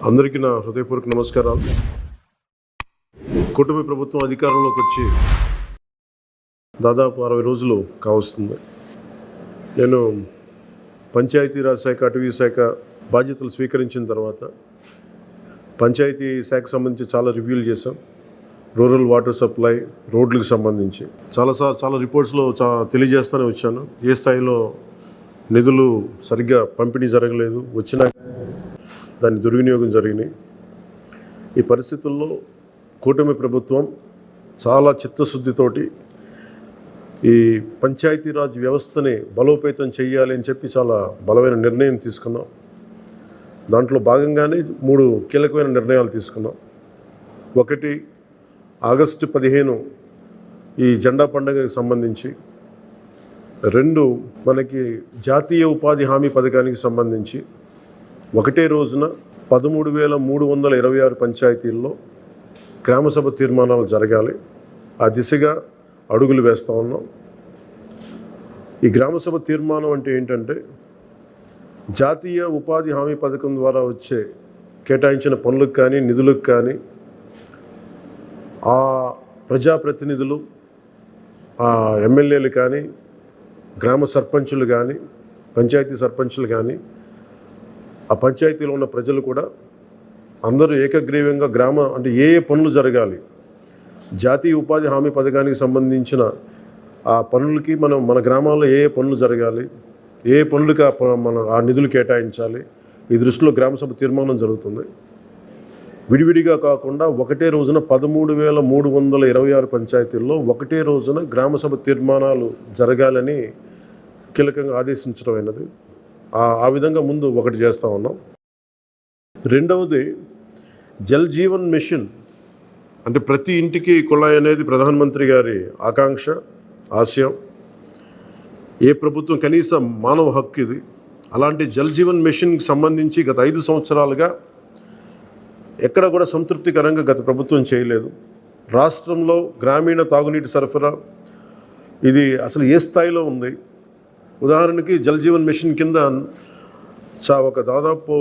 అందరికీ నా హృదయపూర్వక నమస్కారాలు. కూటమి ప్రభుత్వం అధికారంలోకి వచ్చి దాదాపు 60 రోజులు కావస్తుంది. నేను పంచాయతీరాజ్ శాఖ, అటవీ శాఖ బాధ్యతలు స్వీకరించిన తర్వాత పంచాయతీ శాఖకు సంబంధించి చాలా రివ్యూలు చేశాం. రూరల్ వాటర్ సప్లై, రోడ్లకు సంబంధించి చాలా రిపోర్ట్స్లో తెలియజేస్తూనే వచ్చాను. ఏ స్థాయిలో నిధులు సరిగ్గా పంపిణీ జరగలేదు, వచ్చినా దాని దుర్వినియోగం జరిగినాయి. ఈ పరిస్థితుల్లో కూటమి ప్రభుత్వం చాలా చిత్తశుద్ధితోటి ఈ పంచాయతీరాజ్ వ్యవస్థని బలోపేతం చేయాలి అని చెప్పి చాలా బలమైన నిర్ణయం తీసుకున్నాం. దాంట్లో భాగంగానే 3 కీలకమైన నిర్ణయాలు తీసుకున్నాం. ఒకటి, ఆగస్టు 15 ఈ జెండా పండుగకి సంబంధించి. 2, మనకి జాతీయ ఉపాధి హామీ పథకానికి సంబంధించి ఒకటే రోజున 13,326 పంచాయతీల్లో గ్రామసభ తీర్మానాలు జరగాలి. ఆ దిశగా అడుగులు వేస్తూ ఉన్నాం. ఈ గ్రామసభ తీర్మానం అంటే ఏంటంటే, జాతీయ ఉపాధి హామీ పథకం ద్వారా వచ్చే కేటాయించిన పనులకు కానీ నిధులకు కానీ ఆ ప్రజాప్రతినిధులు, ఆ ఎమ్మెల్యేలు కానీ, గ్రామ సర్పంచులు కానీ, పంచాయతీ సర్పంచులు కానీ, ఆ పంచాయతీలో ఉన్న ప్రజలు కూడా అందరూ ఏకగ్రీవంగా అంటే ఏ పనులు జరగాలి, జాతీయ ఉపాధి హామీ పథకానికి సంబంధించిన ఆ పనులకి మన గ్రామాల్లో ఏ పనులు జరగాలి, ఏ పనులకి ఆ నిధులు కేటాయించాలి, ఈ దృష్టిలో గ్రామసభ తీర్మానం జరుగుతుంది. విడివిడిగా కాకుండా ఒకటే రోజున 13,326 పంచాయతీల్లో ఒకటే రోజున గ్రామసభ తీర్మానాలు జరగాలని కీలకంగా ఆదేశించడం అయినది. ఆ విధంగా ముందు ఒకటి చేస్తూ ఉన్నాం. రెండవది, జల్ జీవన్ మిషన్. అంటే ప్రతి ఇంటికి కుళాయి అనేది ప్రధానమంత్రి గారి ఆకాంక్ష, ఆశయం. ఏ ప్రభుత్వం కనీస మానవ హక్కు ఇది. అలాంటి జల్ జీవన్ మిషన్కి సంబంధించి గత 5 సంవత్సరాలుగా ఎక్కడ కూడా సంతృప్తికరంగా గత ప్రభుత్వం చేయలేదు. రాష్ట్రంలో గ్రామీణ తాగునీటి సరఫరా ఇది అసలు ఏ స్థాయిలో ఉంది? ఉదాహరణకి జల్ జీవన్ మిషన్ కింద ఒక దాదాపు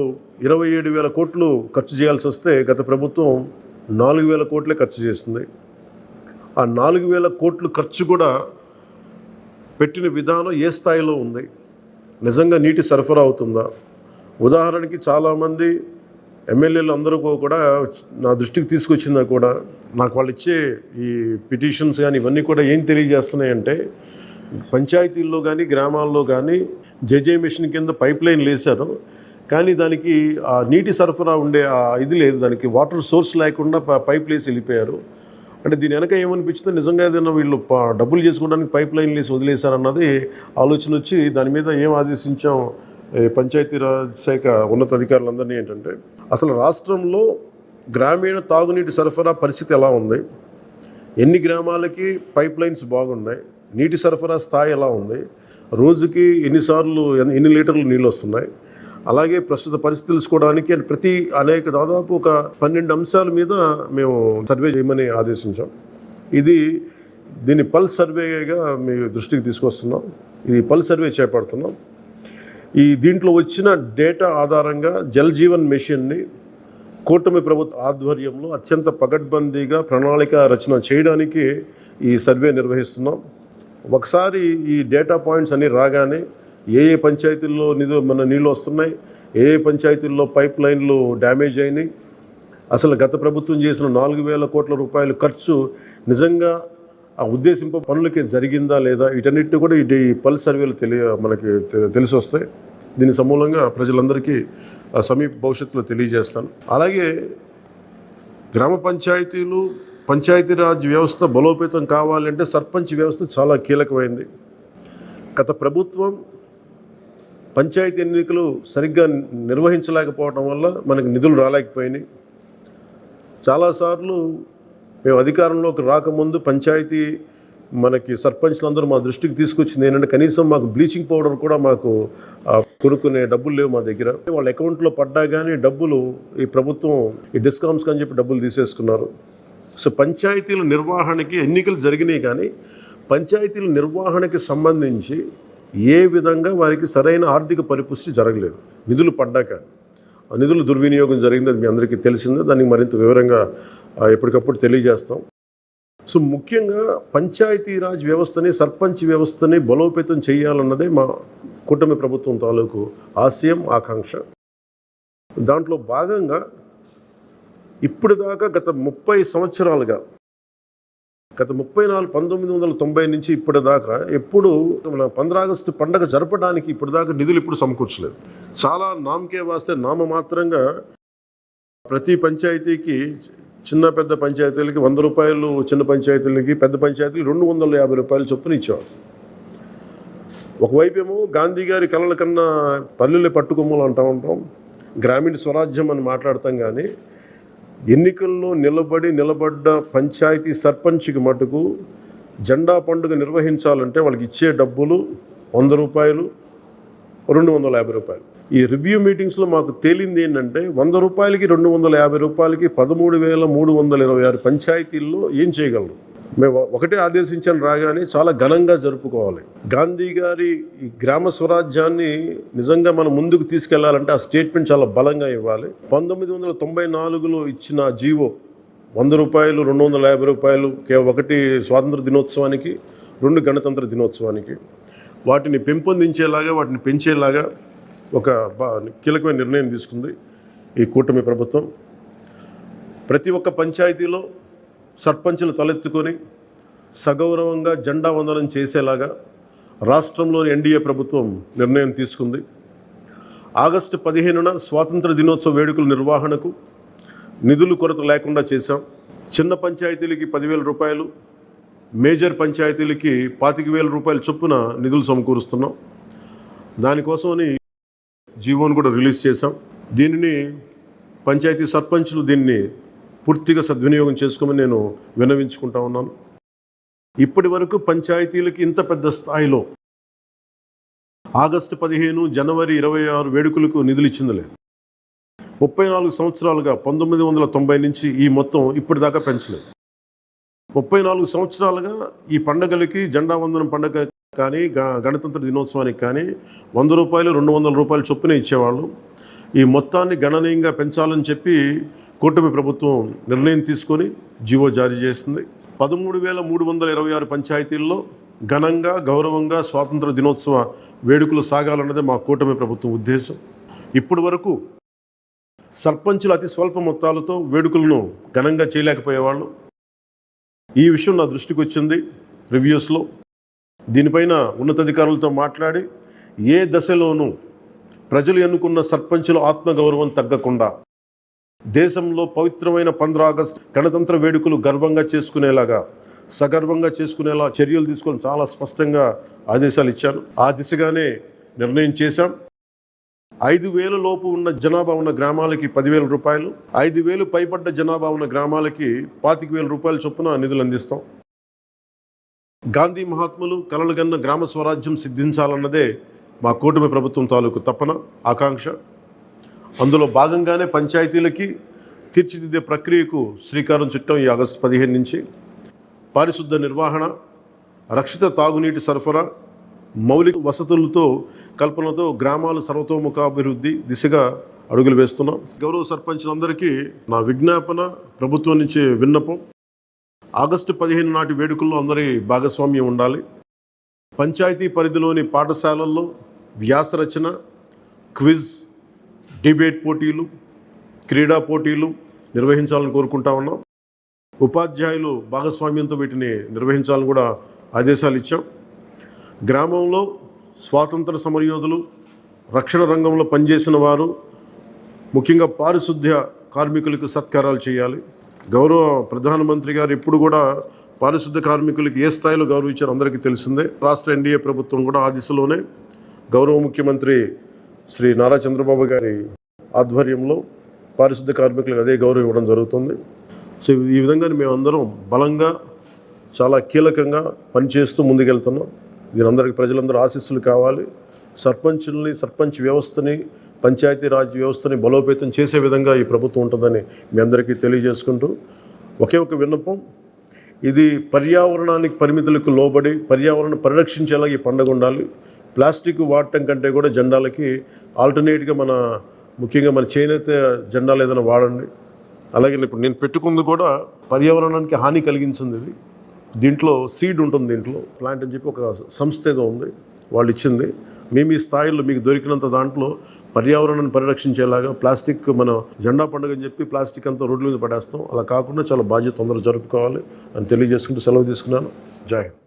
27,000 కోట్లు ఖర్చు చేయాల్సి వస్తే గత ప్రభుత్వం 4,000 కోట్లే ఖర్చు చేస్తుంది. ఆ 4,000 కోట్లు ఖర్చు కూడా పెట్టిన విధానం ఏ స్థాయిలో ఉంది? నిజంగా నీటి సరఫరా అవుతుందా? ఉదాహరణకి చాలామంది ఎమ్మెల్యేలు అందరూ కూడా నా దృష్టికి తీసుకొచ్చిందా కూడా నాకు వాళ్ళు ఇచ్చే ఈ పిటిషన్స్ కానీ ఇవన్నీ కూడా ఏం తెలియజేస్తున్నాయంటే, పంచాయతీల్లో కానీ గ్రామాల్లో కానీ జేజే మిషన్ కింద పైప్ లైన్లు వేశారు, కానీ దానికి ఆ నీటి సరఫరా ఉండే ఇది లేదు, దానికి వాటర్ సోర్స్ లేకుండా పైప్ వేసి వెళ్ళిపోయారు. అంటే దీని వెనక ఏమనిపించిందో, నిజంగా ఏదైనా వీళ్ళు డబ్బులు చేసుకోవడానికి పైప్ లైన్లు వేసి వదిలేశారన్నది ఆలోచన వచ్చి దాని మీద ఏం ఆదేశించాం పంచాయతీరాజ్ శాఖ ఉన్నతాధికారులందరినీ ఏంటంటే, అసలు రాష్ట్రంలో గ్రామీణ తాగునీటి సరఫరా పరిస్థితి ఎలా ఉంది, ఎన్ని గ్రామాలకి పైప్ లైన్స్ బాగున్నాయి, నీటి సరఫరా స్థాయి ఎలా ఉంది, రోజుకి ఎన్ని లీటర్లు నీళ్ళు వస్తున్నాయి, అలాగే ప్రస్తుత పరిస్థితి తెలుసుకోవడానికి దాదాపు ఒక 12 అంశాల మీద మేము సర్వే చేయమని ఆదేశించాం. దీన్ని పల్స్ సర్వేగా మీ దృష్టికి తీసుకొస్తున్నాం. ఇది పల్స్ సర్వే చేపడుతున్నాం. దీంట్లో వచ్చిన డేటా ఆధారంగా జల్ జీవన్ మిషన్ని కూటమి ప్రభుత్వ ఆధ్వర్యంలో అత్యంత పకడ్బందీగా ప్రణాళిక రచన చేయడానికి ఈ సర్వే నిర్వహిస్తున్నాం. ఒకసారి ఈ డేటా పాయింట్స్ అన్నీ రాగానే ఏ పంచాయతీల్లో నీళ్ళు వస్తున్నాయి, ఏ పంచాయతీల్లో పైప్ లైన్లు డ్యామేజ్ అయినాయి, అసలు గత ప్రభుత్వం చేసిన 4,000 కోట్ల రూపాయల ఖర్చు నిజంగా ఆ ఉద్దేశింపు పనులకి జరిగిందా లేదా, వీటన్నిటిని కూడా ఈ పల్స్ సర్వేలు మనకి తెలిసి వస్తాయి. దీని సమూలంగా ప్రజలందరికీ సమీప భవిష్యత్తులో తెలియజేస్తాను. అలాగే గ్రామ పంచాయతీలు, పంచాయతీరాజ్ వ్యవస్థ బలోపేతం కావాలంటే సర్పంచ్ వ్యవస్థ చాలా కీలకమైంది. గత ప్రభుత్వం పంచాయతీ ఎన్నికలు సరిగ్గా నిర్వహించలేకపోవడం వల్ల మనకు నిధులు రాలేకపోయినాయి. చాలాసార్లు మేము అధికారంలోకి రాకముందు పంచాయతీ మనకి సర్పంచ్లందరూ మా దృష్టికి తీసుకొచ్చింది ఏంటంటే, కనీసం మాకు బ్లీచింగ్ పౌడర్ కూడా మాకు కొనుక్కునే డబ్బులు లేవు మా దగ్గర. వాళ్ళ అకౌంట్లో పడ్డా కానీ డబ్బులు ఈ ప్రభుత్వం ఈ డిస్కౌంట్స్ అని చెప్పి డబ్బులు తీసేసుకున్నారు. సో పంచాయతీల నిర్వహణకి ఎన్నికలు జరిగినాయి, కానీ పంచాయతీల నిర్వహణకి సంబంధించి ఏ విధంగా వారికి సరైన ఆర్థిక పరిపుష్టి జరగలేదు నిధులు పడ్డాక. నిధుల దుర్వినియోగం జరిగింది, అది మీ అందరికీ తెలిసిందే. దానికి మరింత వివరంగా ఎప్పటికప్పుడు తెలియజేస్తాం. సో ముఖ్యంగా పంచాయతీరాజ్ వ్యవస్థని, సర్పంచ్ వ్యవస్థని బలోపేతం చేయాలన్నదే మా కూటమి ప్రభుత్వం తాలూకు ఆశయం, ఆకాంక్ష. దాంట్లో భాగంగా ఇప్పుడు దాకా గత 30 సంవత్సరాలుగా, గత 1990 నుంచి ఇప్పటిదాకా ఎప్పుడు మన 15 ఆగస్టు పండగ జరపడానికి ఇప్పటిదాకా నిధులు ఇప్పుడు సమకూర్చలేదు. చాలా నామకే వాస్తే నామమాత్రంగా ప్రతి పంచాయతీకి, చిన్న పెద్ద పంచాయతీలకి 100 రూపాయలు, చిన్న పంచాయతీలకి, పెద్ద పంచాయతీలు 250 రూపాయలు చొప్పున ఇచ్చేవాడు. ఒకవైపేమో గాంధీ గారి కలల కన్నా పల్లెలే పట్టుకొమ్మలు అంటూ ఉంటాం, గ్రామీణ స్వరాజ్యం అని మాట్లాడతాం. కానీ ఎన్నికల్లో నిలబడ్డ పంచాయతీ సర్పంచ్కి మటుకు జెండా పండుగ నిర్వహించాలంటే వాళ్ళకి ఇచ్చే డబ్బులు 100 రూపాయలు, 250 రూపాయలు. ఈ రివ్యూ మీటింగ్స్లో మాకు తేలింది ఏంటంటే 100 రూపాయలకి, 250 రూపాయలకి 13,326 పంచాయతీల్లో ఏం చేయగలరు? మేము ఒకటే ఆదేశించాను, రాగానే చాలా ఘనంగా జరుపుకోవాలి. గాంధీ గారి ఈ గ్రామ స్వరాజ్యాన్ని నిజంగా మనం ముందుకు తీసుకెళ్లాలంటే ఆ స్టేట్మెంట్ చాలా బలంగా ఇవ్వాలి. 1994లో ఇచ్చిన జీవో 100 రూపాయలు, 250 రూపాయలు, ఒకటి స్వాతంత్ర దినోత్సవానికి, 2 గణతంత్ర దినోత్సవానికి, వాటిని పెంపొందించేలాగా, వాటిని పెంచేలాగా ఒక కీలకమైన నిర్ణయం తీసుకుంది ఈ కూటమి ప్రభుత్వం. ప్రతి ఒక్క పంచాయతీలో సర్పంచులు తలెత్తుకొని సగౌరవంగా జెండా వందనం చేసేలాగా రాష్ట్రంలోని ఎన్డీఏ ప్రభుత్వం నిర్ణయం తీసుకుంది. ఆగస్టు 15న స్వాతంత్ర దినోత్సవ వేడుకల నిర్వహణకు నిధులు కొరత లేకుండా చేశాం. చిన్న పంచాయతీలకి 10,000 రూపాయలు, మేజర్ పంచాయతీలకి 25,000 రూపాయల చొప్పున నిధులు సమకూరుస్తున్నాం. దానికోసమని జీవోను కూడా రిలీజ్ చేశాం. దీనిని పంచాయతీ సర్పంచులు దీన్ని పూర్తిగా సద్వినియోగం చేసుకోమని నేను విన్నవించుకుంటా ఉన్నాను. ఇప్పటి వరకు పంచాయతీలకి ఇంత పెద్ద స్థాయిలో ఆగస్టు 15, జనవరి 26 వేడుకలకు నిధులు ఇచ్చింది లేదు. 34 సంవత్సరాలుగా 1990 నుంచి ఈ మొత్తం ఇప్పటిదాకా పెంచలేదు. 34 సంవత్సరాలుగా ఈ పండగలకి, జెండా వందనం పండగ కానీ, గణతంత్ర దినోత్సవానికి కానీ 100 రూపాయలు, 200 రూపాయలు చొప్పున ఇచ్చేవాళ్ళు. ఈ మొత్తాన్ని గణనీయంగా పెంచాలని చెప్పి కూటమి ప్రభుత్వం నిర్ణయం తీసుకొని జీవో జారీ చేసింది. 13,326 పంచాయతీల్లో ఘనంగా, గౌరవంగా స్వాతంత్ర దినోత్సవ వేడుకలు సాగాలన్నదే మా కూటమి ప్రభుత్వం ఉద్దేశం. ఇప్పటి వరకు సర్పంచులు అతి స్వల్ప మొత్తాలతో వేడుకలను ఘనంగా చేయలేకపోయేవాళ్ళు. ఈ విషయం నా దృష్టికి వచ్చింది రివ్యూస్లో. దీనిపైన ఉన్నతాధికారులతో మాట్లాడి ఏ దశలోనూ ప్రజలు ఎన్నుకున్న సర్పంచుల ఆత్మగౌరవం తగ్గకుండా దేశంలో పవిత్రమైన 15 ఆగస్టు గణతంత్ర వేడుకలు గర్వంగా చేసుకునేలాగా, సగర్వంగా చేసుకునేలా చర్యలు తీసుకొని చాలా స్పష్టంగా ఆదేశాలు ఇచ్చాను. ఆ దిశగానే నిర్ణయం చేశాం. 5,000 లోపు ఉన్న జనాభా ఉన్న గ్రామాలకి 10,000 రూపాయలు, 5,000 పైబడ్డ జనాభా ఉన్న గ్రామాలకి 25,000 రూపాయల చొప్పున నిధులు అందిస్తాం. గాంధీ మహాత్ములు కలలుగన్న గ్రామ స్వరాజ్యం సిద్ధించాలన్నదే మా కూటమి ప్రభుత్వం తాలూకు తపన, ఆకాంక్ష. అందులో భాగంగానే పంచాయతీలకి తీర్చిదిద్దే ప్రక్రియకు శ్రీకారం చుట్టాం. ఈ ఆగస్టు 15 నుంచి పారిశుద్ధ నిర్వహణ, రక్షిత తాగునీటి సరఫరా, మౌలిక వసతులతో కల్పనతో గ్రామాలు సర్వతోముఖాభివృద్ధి దిశగా అడుగులు వేస్తున్నాం. గౌరవ సర్పంచులందరికీ నా విజ్ఞాపన, ప్రభుత్వం నుంచి విన్నపం, ఆగస్టు 15 నాటి వేడుకల్లో అందరి భాగస్వామ్యం ఉండాలి. పంచాయతీ పరిధిలోని పాఠశాలల్లో వ్యాసరచన, క్విజ్, డిబేట్ పోటీలు, క్రీడా పోటీలు నిర్వహించాలని కోరుకుంటా ఉన్నాం. ఉపాధ్యాయులు భాగస్వామ్యంతో వీటిని నిర్వహించాలని కూడా ఆదేశాలు ఇచ్చాం. గ్రామంలో స్వాతంత్ర సమరయోధులు, రక్షణ రంగంలో పనిచేసిన వారు, ముఖ్యంగా పారిశుద్ధ్య కార్మికులకు సత్కారాలు చేయాలి. గౌరవ ప్రధానమంత్రి గారు ఇప్పుడు కూడా పారిశుద్ధ్య కార్మికులకి ఏ స్థాయిలో గౌరవించారో అందరికీ తెలిసిందే. రాష్ట్ర ఎన్డీఏ ప్రభుత్వం కూడా ఆ దిశలోనే గౌరవ ముఖ్యమంత్రి శ్రీ నారా చంద్రబాబు గారి ఆధ్వర్యంలో పారిశుద్ధ్య కార్మికులకు అదే గౌరవం ఇవ్వడం జరుగుతుంది. సో ఈ విధంగా మేమందరం బలంగా, చాలా కీలకంగా పనిచేస్తూ ముందుకెళ్తున్నాం. దీని అందరికీ ప్రజలందరూ ఆశీస్సులు కావాలి. సర్పంచ్ వ్యవస్థని, పంచాయతీరాజ్ వ్యవస్థని బలోపేతం చేసే విధంగా ఈ ప్రభుత్వం ఉంటుందని మీ అందరికీ తెలియజేసుకుంటూ, ఒకే ఒక విన్నపం, ఇది పర్యావరణానికి పరిమితులకు లోబడి పర్యావరణం పరిరక్షించేలా ఈ పండుగ ఉండాలి. ప్లాస్టిక్ వాడటం కంటే కూడా జెండాలకి ఆల్టర్నేట్గా మన ముఖ్యంగా మన చేనేత జెండాలు ఏదైనా వాడండి. అలాగే ఇప్పుడు నేను పెట్టుకుంది కూడా పర్యావరణానికి హాని కలిగించింది ఇది. దీంట్లో సీడ్ ఉంటుంది, దీంట్లో ప్లాంట్ అని చెప్పి ఒక సంస్థ ఏదో ఉంది, వాళ్ళు ఇచ్చింది. మేము ఈ స్థాయిలో మీకు దొరికినంత దాంట్లో పర్యావరణాన్ని పరిరక్షించేలాగా ప్లాస్టిక్, మన జెండా పండుగ అని చెప్పి ప్లాస్టిక్ అంతా రోడ్ల మీద పడేస్తాం. అలా కాకుండా చాలా బాధ్యత తొందరగా జరుపుకోవాలి అని తెలియజేసుకుంటూ సెలవు తీసుకున్నాను. జై హింద్.